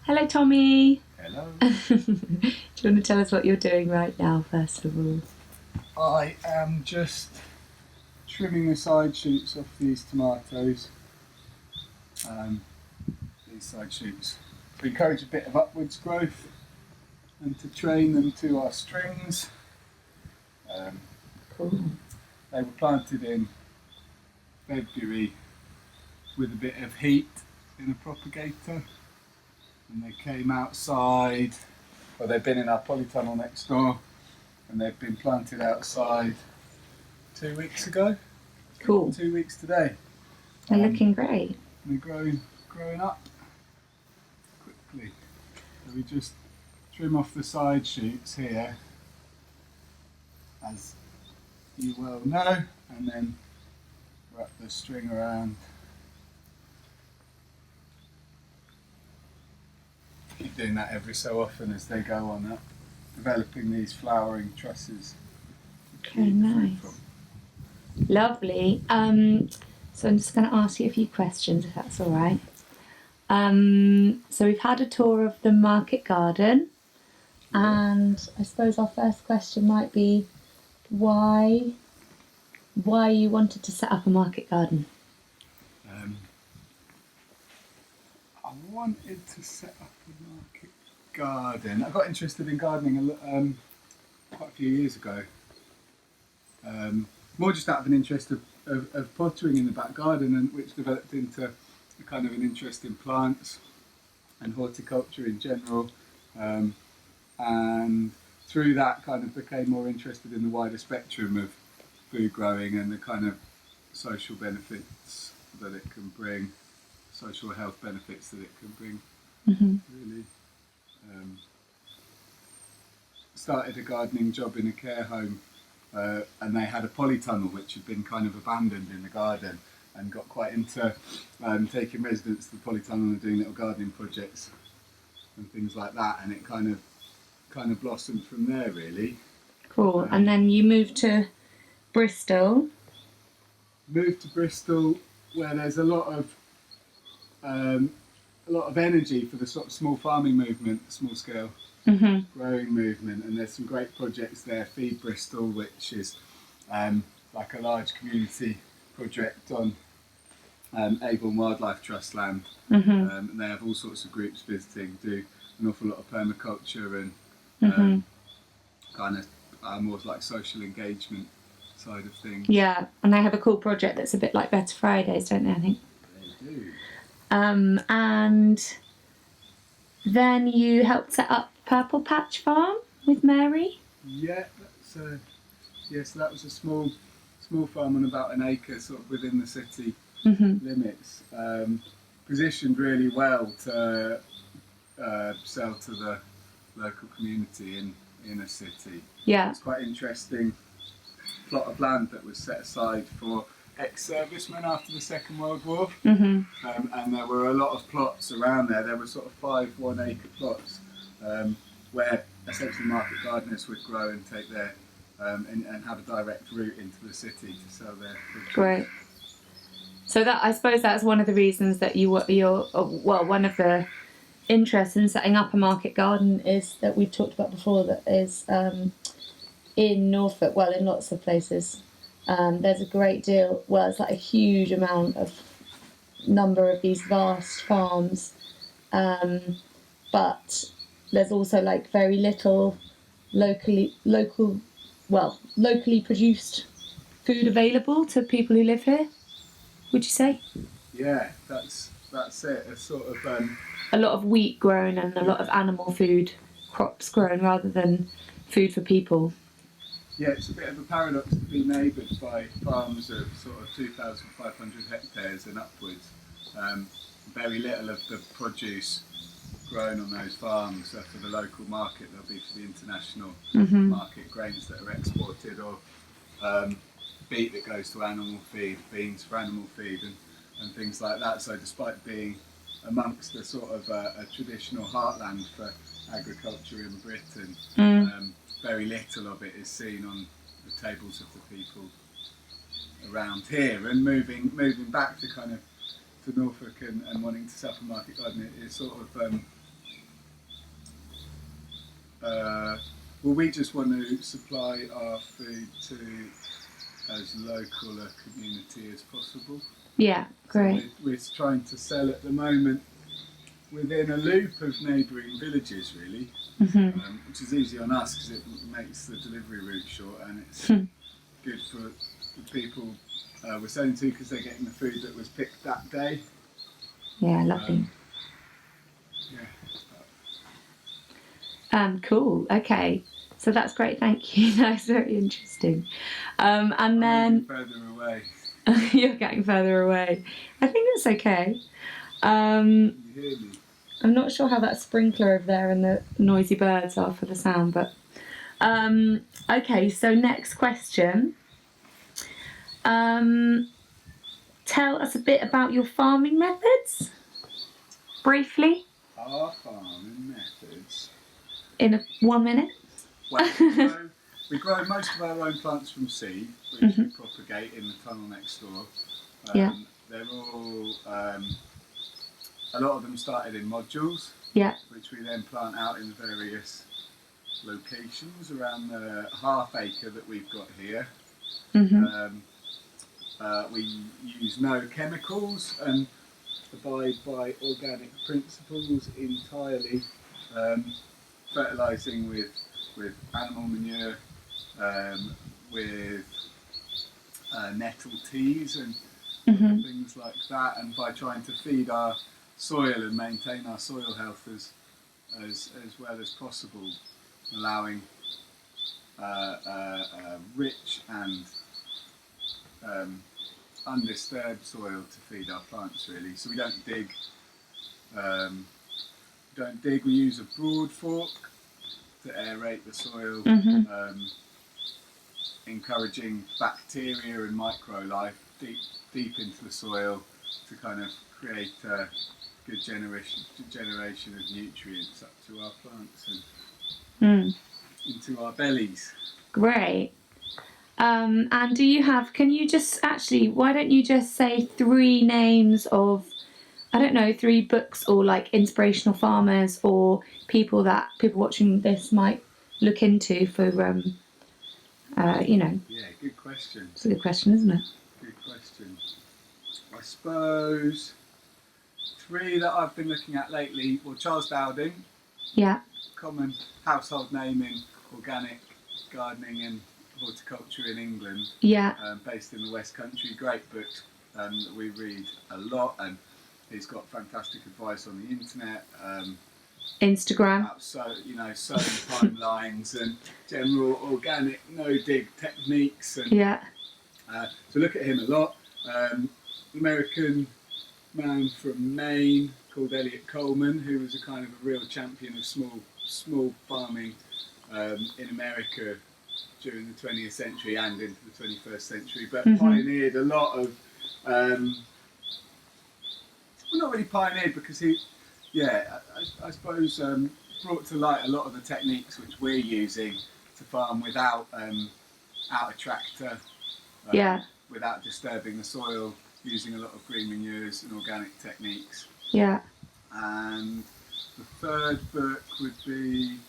Hello, Tommy. Hello. Do you want to tell us what you're doing right now, first of all? I am just trimming the side shoots off these tomatoes. Um, these side shoots to encourage a bit of upwards growth and to train them to our strings. Um, Cool. they were planted in February with a bit of heat in a propagator, and they came outside. Well, they've been in our polytunnel next door, and they've been planted outside 2 weeks ago. Cool. 2 weeks today. They're looking great. They're growing up quickly. So we just trim off the side shoots here, as you well know, and then wrap the string around. Keep doing that every so often as they go on up, developing these flowering trusses. Okay, nice. Lovely. So I'm just going to ask you a few questions, if that's all right. So we've had a tour of the market garden, and I suppose our first question might be why you wanted to set up a market garden. I wanted to set up a market garden. I got interested in gardening quite a few years ago. More just out of an interest of pottering in the back garden, and which developed into a kind of an interest in plants and horticulture in general. And through that kind of became more interested in the wider spectrum of food growing and the kind of social benefits that it can bring, social health benefits that it can bring. Really. Started a gardening job in a care home, and they had a polytunnel which had been kind of abandoned in the garden, and got quite into taking residents to the polytunnel and doing little gardening projects and things like that, and it kind of blossomed from there, really. Cool. And then you moved to Bristol. Moved to Bristol, where there's a lot of energy for the sort of small farming movement, small scale growing movement, and there's some great projects there. Feed Bristol, which is like a large community project on Avon Wildlife Trust land, and they have all sorts of groups visiting, do an awful lot of permaculture and kind of more like social engagement side of things. Yeah, and they have a cool project that's a bit like Better Fridays, don't they, I think? They do. And then you helped set up Purple Patch Farm with Mary. Yeah, so that was a small farm on about an acre, sort of within the city limits, positioned really well to sell to the local community in a city. Yeah. It's quite interesting plot of land that was set aside for ex-servicemen after the Second World War, and there were a lot of plots around there. There were sort of 5 1-acre plots where essentially market gardeners would grow and take their and have a direct route into the city to sell their produce. Great. So that, I suppose that's one of the reasons that one of the interests in setting up a market garden is that we've talked about before, that is in Norfolk, well, in lots of places. There's a great deal, well, it's like a huge number of these vast farms, but there's also like very little locally produced food available to people who live here, would you say? Yeah, that's it. A sort of a lot of wheat grown and a lot of animal food crops grown rather than food for people. Yeah, it's a bit of a paradox to be neighboured by farms of sort of 2,500 hectares and upwards. Very little of the produce grown on those farms are for the local market. They'll be for the international market, grains that are exported, or beet that goes to animal feed, beans for animal feed, and things like that. So despite being amongst a sort of a traditional heartland for agriculture in Britain, very little of it is seen on the tables of the people around here. And moving back to kind of to Norfolk and wanting to set up a market garden, it sort of well, we just want to supply our food to as local a community as possible. Yeah, great. So we're trying to sell at the moment within a loop of neighbouring villages, really, which is easy on us because it makes the delivery route short, and it's good for the people we're selling to because they're getting the food that was picked that day. Yeah, lovely. Cool. Okay. So that's great. Thank you. That's very interesting. And I'm then further away. you're getting further away. I think that's okay. Can you hear me? I'm not sure how that sprinkler over there and the noisy birds are for the sound, but okay. So next question. Tell us a bit about your farming methods, briefly, Our farming methods. in 1 minute. Well, we grow most of our own plants from seed, which we propagate in the tunnel next door. Yeah. They're all, a lot of them started in modules, Yeah. which we then plant out in various locations around the half acre that we've got here. We use no chemicals and abide by organic principles entirely, fertilising with animal manure, with nettle teas and things like that, and by trying to feed our soil and maintain our soil health as well as possible, allowing rich and undisturbed soil to feed our plants, really. So we don't dig. We use a broad fork to aerate the soil, encouraging bacteria and microlife deep into the soil to kind of create a good generation of nutrients up to our plants and into our bellies. Great. And do you have, can you just actually, why don't you just say 3 names of, I don't know, 3 books or like inspirational farmers or people that people watching this might look into for, you know. Yeah, good question. It's a good question, isn't it? Good question. I suppose 3 that I've been looking at lately, well, Charles Dowding, Yeah. common household name in organic gardening and horticulture in England, based in the West Country. Great books that we read a lot, and he's got fantastic advice on the internet, Instagram, about sowing timelines and general organic no-dig techniques. And, so look at him a lot. American man from Maine called Elliot Coleman, who was a kind of a real champion of small farming in America during the 20th century and into the 21st century, but pioneered a lot of, well, not really pioneered because he, I suppose brought to light a lot of the techniques which we're using to farm without a tractor, without disturbing the soil, using a lot of green manures and organic techniques. Yeah. And the 3rd book would be,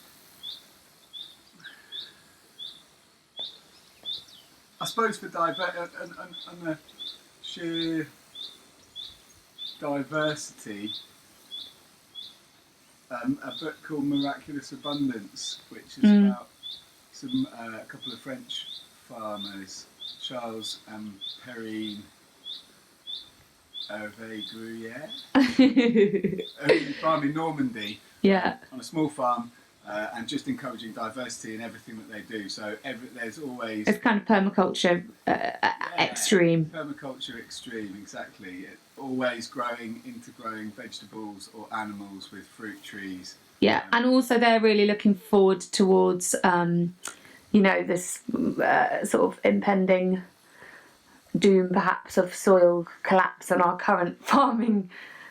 I suppose, for and the sheer diversity, a book called Miraculous Abundance, which is about a couple of French farmers, Charles and Perrine Hervé Gruyère, who farm in Normandy, on a small farm, and just encouraging diversity in everything that they do. So there's always... It's kind of permaculture extreme. Permaculture extreme, exactly. Always growing vegetables or animals with fruit trees. Yeah, and also they're really looking forward towards, this sort of impending doom, perhaps, of soil collapse and our current farming,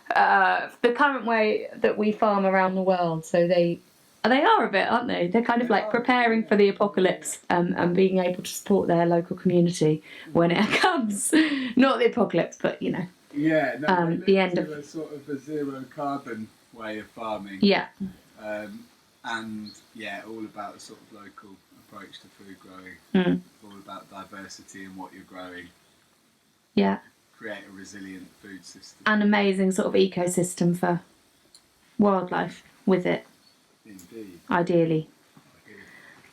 the current way that we farm around the world. So they are a bit, aren't they? They're kind of like preparing for the apocalypse and being able to support their local community when it comes. Not the apocalypse, but, you know. Yeah, no, the end of a sort of a zero carbon way of farming. Yeah. And yeah, all about a sort of local approach to food growing. All about diversity in what you're growing. Yeah. Create a resilient food system. An amazing sort of ecosystem for wildlife with it. Indeed. Ideally.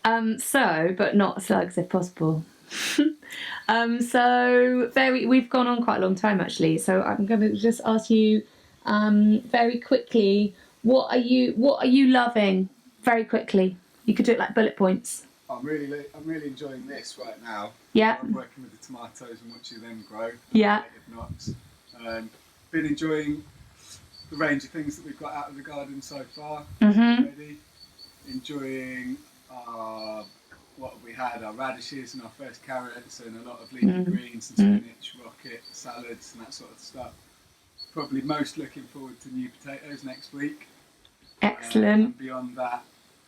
But not slugs if possible. We've gone on quite a long time actually, so I'm going to just ask you very quickly, what are you loving very quickly? You could do it like bullet points. I'm really enjoying this right now. Yeah. I'm working with the tomatoes and watching them grow. Yeah. Native knots. Been enjoying the range of things that we've got out of the garden so far already. Enjoying what we had, our radishes and our first carrots and a lot of leafy greens and spinach, rocket, salads and that sort of stuff. Probably most looking forward to new potatoes next week. Excellent. And beyond that,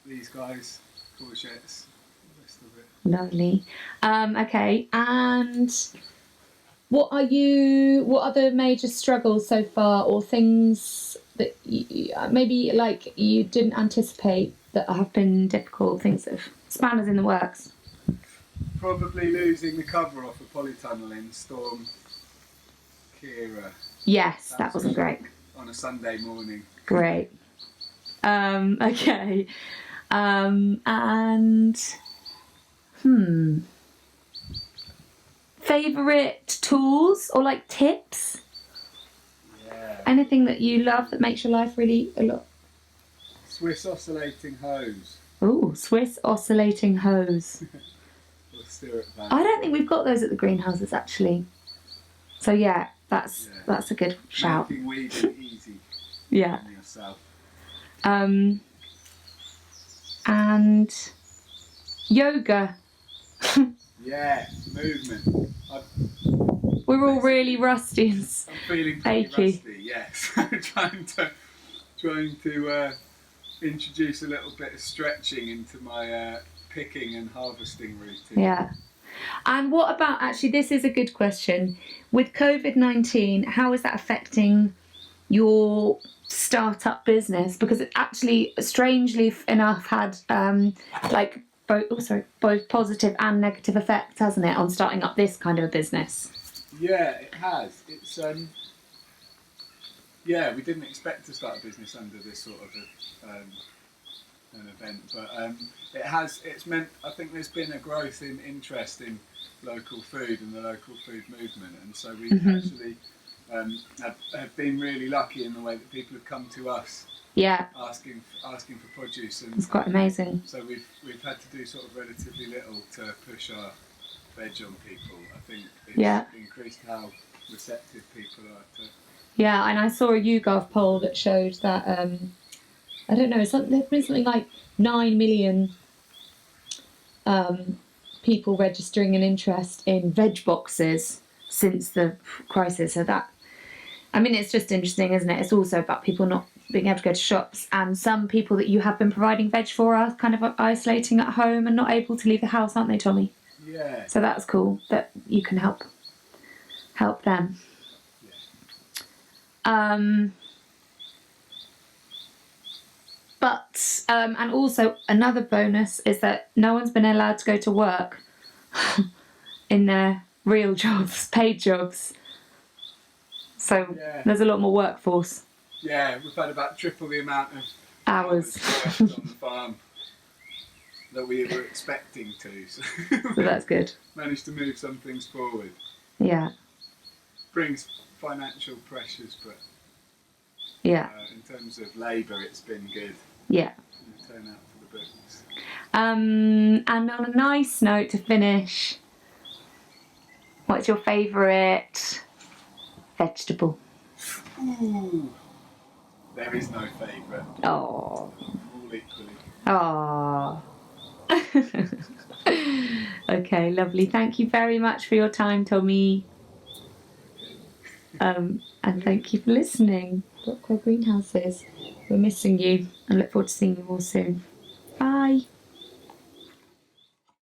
these guys, courgettes, the rest of it. Lovely. Okay, and what are the major struggles so far, or things that maybe like you didn't anticipate that have been difficult, things that have spanners in the works? Probably losing the cover off a polytunnel in Storm Kira. Yes, that wasn't great. On a Sunday morning. Great. Okay. And favourite tools or like tips? Yeah. Anything that you love that makes your life really a lot? Swiss oscillating hose. Ooh, Swiss oscillating hose. Or stirrup van. I don't think we've got those at the greenhouses actually. So yeah, that's a good shout. Making weeding easy. Yeah. On yourself. And yoga. Yeah, movement. We're all really rusty and I'm feeling pretty achy. rusty. Yes, trying to introduce a little bit of stretching into my picking and harvesting routine. Yeah. And what about, actually, this is a good question. With COVID-19, how is that affecting your startup business? Because it actually, strangely enough, had both positive and negative effects, hasn't it, on starting up this kind of a business? Yeah, it has. It's we didn't expect to start a business under this sort of an event, but it's meant, I think there's been a growth in interest in local food and the local food movement, and so we actually have been really lucky in the way that people have come to us. Yeah. Asking for produce, and it's quite amazing. So we've had to do sort of relatively little to push our veg on people. I think it's increased how receptive people are to. Yeah, and I saw a YouGov poll that showed that I don't know, there's been something like 9 million people registering an interest in veg boxes since the crisis. So that, I mean, it's just interesting, isn't it? It's also about people not being able to go to shops, and some people that you have been providing veg for are kind of isolating at home and not able to leave the house, aren't they, Tommy? Yeah. So that's cool that you can help them. Yeah. But and also another bonus is that no one's been allowed to go to work in their real jobs, paid jobs. So there's a lot more workforce. Yeah, we've had about triple the amount of hours on the farm that we were expecting to. So that's good. Managed to move some things forward. Yeah. Brings financial pressures, but in terms of labour, it's been good. Yeah. Turn out for the books. And on a nice note to finish, what's your favourite vegetable? Ooh, there is no favourite. Oh. All equally. Oh. Okay, lovely. Thank you very much for your time, Tommy. And thank you for listening. Brookwell Greenhouses. We're missing you and look forward to seeing you all soon. Bye.